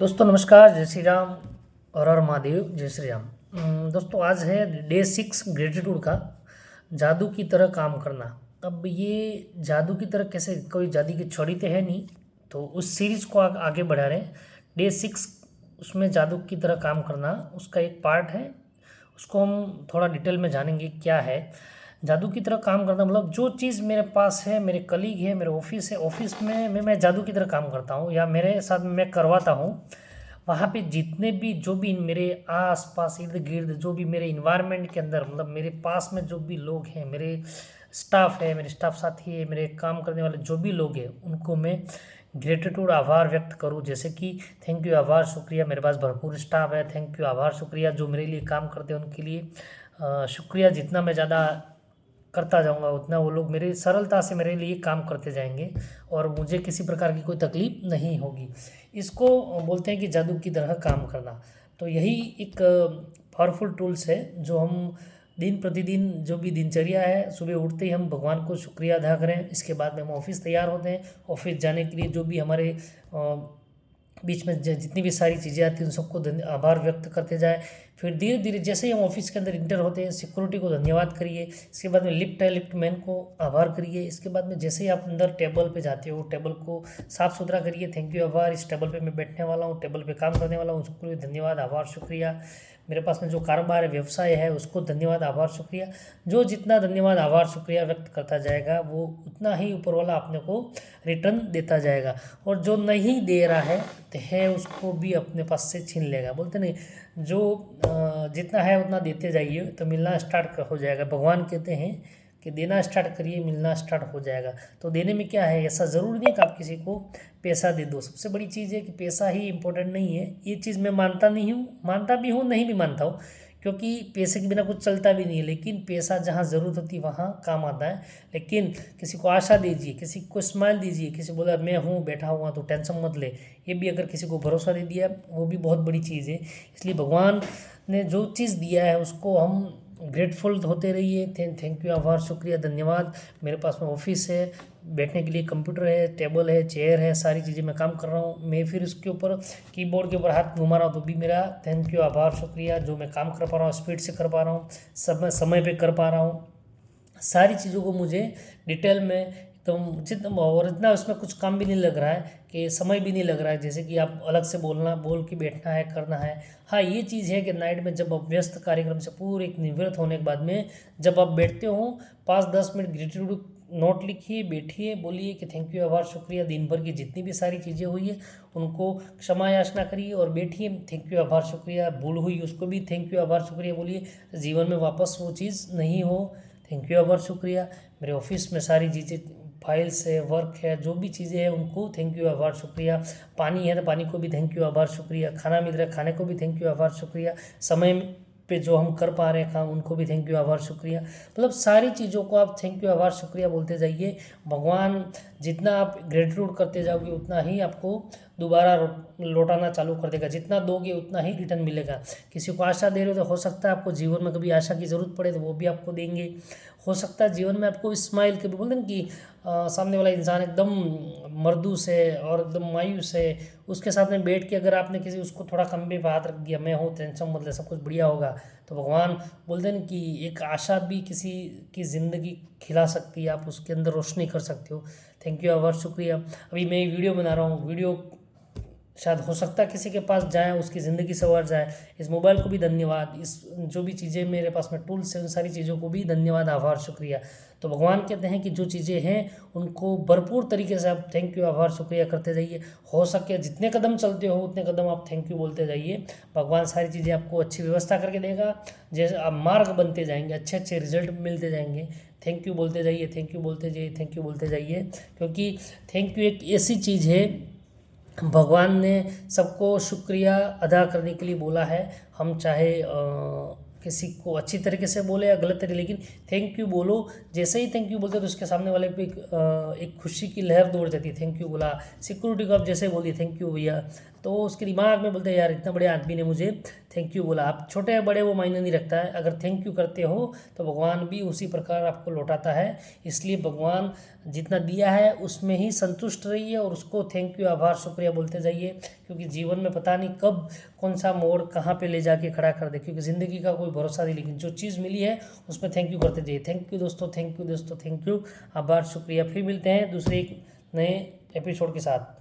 दोस्तों नमस्कार, जय श्री राम और हर महादेव, जय श्री राम। दोस्तों आज है डे 6 ग्रेटिट्यूड का, जादू की तरह काम करना। अब ये जादू की तरह कैसे, कोई जादू की छड़ी तो है नहीं, तो उस सीरीज को आगे बढ़ा रहे हैं। डे 6 उसमें जादू की तरह काम करना उसका एक पार्ट है। उसको हम थोड़ा डिटेल में जानेंगे क्या है जादू की तरह काम करना। मतलब जो चीज़ मेरे पास है, मेरे कलीग है, मेरे ऑफिस है, ऑफिस में मैं जादू की तरह काम करता हूँ या मेरे साथ मैं करवाता हूँ। वहाँ पे जितने भी जो भी मेरे आस पास इर्द गिर्द जो भी मेरे इन्वायरमेंट के अंदर, मतलब मेरे पास में जो भी लोग हैं, मेरे स्टाफ है, मेरे स्टाफ साथी है, मेरे काम करने वाले जो भी लोग हैं, उनको मैं ग्रेटिट्यूड आभार व्यक्त करूँ। जैसे कि थैंक यू, आभार, शुक्रिया, मेरे पास भरपूर स्टाफ है, थैंक यू, आभार, शुक्रिया, जो मेरे लिए काम करते हैं उनके लिए शुक्रिया। जितना मैं ज़्यादा करता जाऊंगा उतना वो लोग मेरे सरलता से मेरे लिए काम करते जाएंगे और मुझे किसी प्रकार की कोई तकलीफ नहीं होगी। इसको बोलते हैं कि जादू की तरह काम करना। तो यही एक पावरफुल टूल्स है जो हम दिन प्रतिदिन, जो भी दिनचर्या है, सुबह उठते ही हम भगवान को शुक्रिया अदा करें। इसके बाद में हम ऑफिस तैयार होते हैं। ऑफिस जाने के लिए जो भी हमारे बीच में जितनी भी सारी चीज़ें आती हैं उन सबको आभार व्यक्त करते जाए। फिर धीरे धीरे जैसे ही हम ऑफिस के अंदर इंटर होते हैं, सिक्योरिटी को धन्यवाद करिए। इसके बाद में लिफ्ट है, लिफ्ट मैन को आभार करिए। इसके बाद में जैसे ही आप अंदर टेबल पे जाते हो, टेबल को साफ़ सुथरा करिए, थैंक यू, आभार, इस टेबल पे मैं बैठने वाला हूँ, टेबल पे काम करने वाला हूँ, उसको भी धन्यवाद, आभार, शुक्रिया। मेरे पास में जो कारोबार है, व्यवसाय है, उसको धन्यवाद, आभार, शुक्रिया। जो जितना धन्यवाद, आभार, शुक्रिया व्यक्त करता जाएगा वो उतना ही ऊपर वाला अपने को रिटर्न देता जाएगा। और जो नहीं दे रहा है उसको भी अपने पास से छीन लेगा। बोलते नहीं, जो जितना है उतना देते जाइए तो मिलना स्टार्ट हो जाएगा। भगवान कहते हैं कि देना स्टार्ट करिए, मिलना स्टार्ट हो जाएगा। तो देने में क्या है, ऐसा ज़रूरी नहीं कि आप किसी को पैसा दे दो। सबसे बड़ी चीज़ है कि पैसा ही इम्पोर्टेंट नहीं है। ये चीज़ मैं मानता नहीं हूँ, मानता भी हूँ, नहीं भी मानता हूँ, क्योंकि पैसे के बिना कुछ चलता भी नहीं है। लेकिन पैसा जहाँ ज़रूरत होती है वहाँ काम आता है। लेकिन किसी को आशा दीजिए, किसी को स्माइल दीजिए, किसी बोला मैं हूँ बैठा हुआ तो टेंशन मत ले, ये भी अगर किसी को भरोसा दे दिया वो भी बहुत बड़ी चीज़ है। इसलिए भगवान ने जो चीज़ दिया है उसको हम ग्रेटफुल होते रहिए। थैंक यू, आभार, शुक्रिया, धन्यवाद। मेरे पास में ऑफिस है, बैठने के लिए कंप्यूटर है, टेबल है, चेयर है, सारी चीज़ें मैं काम कर रहा हूँ। मैं फिर उसके ऊपर कीबोर्ड के ऊपर हाथ घुमा रहा हूँ तो भी मेरा थैंक यू, आभार, शुक्रिया। जो मैं काम कर पा रहा हूँ, स्पीड से कर पा रहा हूँ, समय पे कर पा रहा हूँ, सारी चीज़ों को मुझे डिटेल में तो जितना, और इतना उसमें कुछ काम भी नहीं लग रहा है कि समय भी नहीं लग रहा है, जैसे कि आप अलग से बोल के बैठना है, करना है। हाँ, ये चीज़ है कि नाइट में जब आप व्यस्त कार्यक्रम से पूरे एक निवृत्त होने के बाद में जब आप बैठते हो, 5-10 मिनट ग्रेटिट्यूड नोट लिखिए, बैठिए, बोलिए कि थैंक यू, आभार, शुक्रिया। दिन भर की जितनी भी सारी चीज़ें हुई है उनको क्षमा याचना करिए और बैठिए, थैंक यू, आभार, शुक्रिया। भूल हुई उसको भी थैंक यू, आभार, शुक्रिया बोलिए। जीवन में वापस वो चीज़ नहीं हो, थैंक यू, आभार, शुक्रिया। मेरे ऑफिस में सारी चीज़ें, फाइल्स है, वर्क है, जो भी चीज़ें हैं उनको थैंक यू, आभार, शुक्रिया। पानी है तो पानी को भी थैंक यू, आभार, शुक्रिया। खाना मिल रहा है, खाने को भी थैंक यू, आभार, शुक्रिया। समय पे जो हम कर पा रहे हैं काम, उनको भी थैंक यू, आभार, शुक्रिया। मतलब सारी चीज़ों को आप थैंक यू, आभार, शुक्रिया बोलते जाइए। भगवान जितना आप ग्रेटिट्यूड करते जाओगे उतना ही आपको दोबारा लौटाना चालू कर देगा। जितना दोगे उतना ही रिटर्न मिलेगा। किसी को आशा दे रहे हो तो हो सकता है आपको जीवन में कभी आशा की ज़रूरत पड़े तो वो भी आपको देंगे। हो सकता है जीवन में आपको स्माइल, कभी बोलते हैं कि सामने वाला इंसान एकदम मरदूस है और एकदम मायूस है, उसके साथ में बैठ के अगर आपने किसी उसको थोड़ा खंबे पे हाथ रख दिया, मैं हूँ, टेंशन मत ले, सब कुछ बढ़िया होगा, तो भगवान बोलते हैं ना कि एक आशा भी किसी की ज़िंदगी खिला सकती है, आप उसके अंदर रोशनी कर सकते हो। थैंक यू, आभार, शुक्रिया। अभी मैं वीडियो बना रहा हूँ, वीडियो शायद हो सकता है किसी के पास जाए, उसकी ज़िंदगी संवर जाए। इस मोबाइल को भी धन्यवाद, इस जो भी चीज़ें मेरे पास में टूल्स हैं उन सारी चीज़ों को भी धन्यवाद, आभार, शुक्रिया। तो भगवान कहते हैं कि जो चीज़ें हैं उनको भरपूर तरीके से आप थैंक यू, आभार, शुक्रिया करते जाइए। हो सके जितने कदम चलते हो उतने कदम आप थैंक यू बोलते जाइए। भगवान सारी चीज़ें आपको अच्छी व्यवस्था करके देगा। जैसे आप मार्ग बनते जाएंगे, अच्छे अच्छे रिजल्ट मिलते जाएंगे। थैंक यू बोलते जाइए, थैंक यू बोलते जाइए, थैंक यू बोलते जाइए, क्योंकि थैंक यू एक ऐसी चीज़ है, भगवान ने सबको शुक्रिया अदा करने के लिए बोला है। हम चाहे किसी को अच्छी तरीके से बोले या गलत तरीके, लेकिन थैंक यू बोलो। जैसे ही थैंक यू बोलते तो उसके सामने वाले पे एक खुशी की लहर दौड़ जाती है। थैंक यू बोला, सिक्योरिटी को आप जैसे बोलिए थैंक यू भैया, तो उसके दिमाग में बोलते हैं यार इतना बड़े आदमी ने मुझे थैंक यू बोला। आप छोटे या बड़े वो मायने नहीं रखता है, अगर थैंक यू करते हो तो भगवान भी उसी प्रकार आपको लौटाता है। इसलिए भगवान जितना दिया है उसमें ही संतुष्ट रहिए और उसको थैंक यू, आभार, शुक्रिया बोलते जाइए, क्योंकि जीवन में पता नहीं कब कौन सा मोड़ कहाँ पे ले जाके खड़ा कर दे, क्योंकि ज़िंदगी का कोई भरोसा नहीं। लेकिन जो चीज़ मिली है उसमें थैंक यू करते जाइए। थैंक यू दोस्तों, थैंक यू दोस्तों, थैंक यू, आभार, शुक्रिया। फिर मिलते हैं दूसरे एक नए एपिसोड के साथ।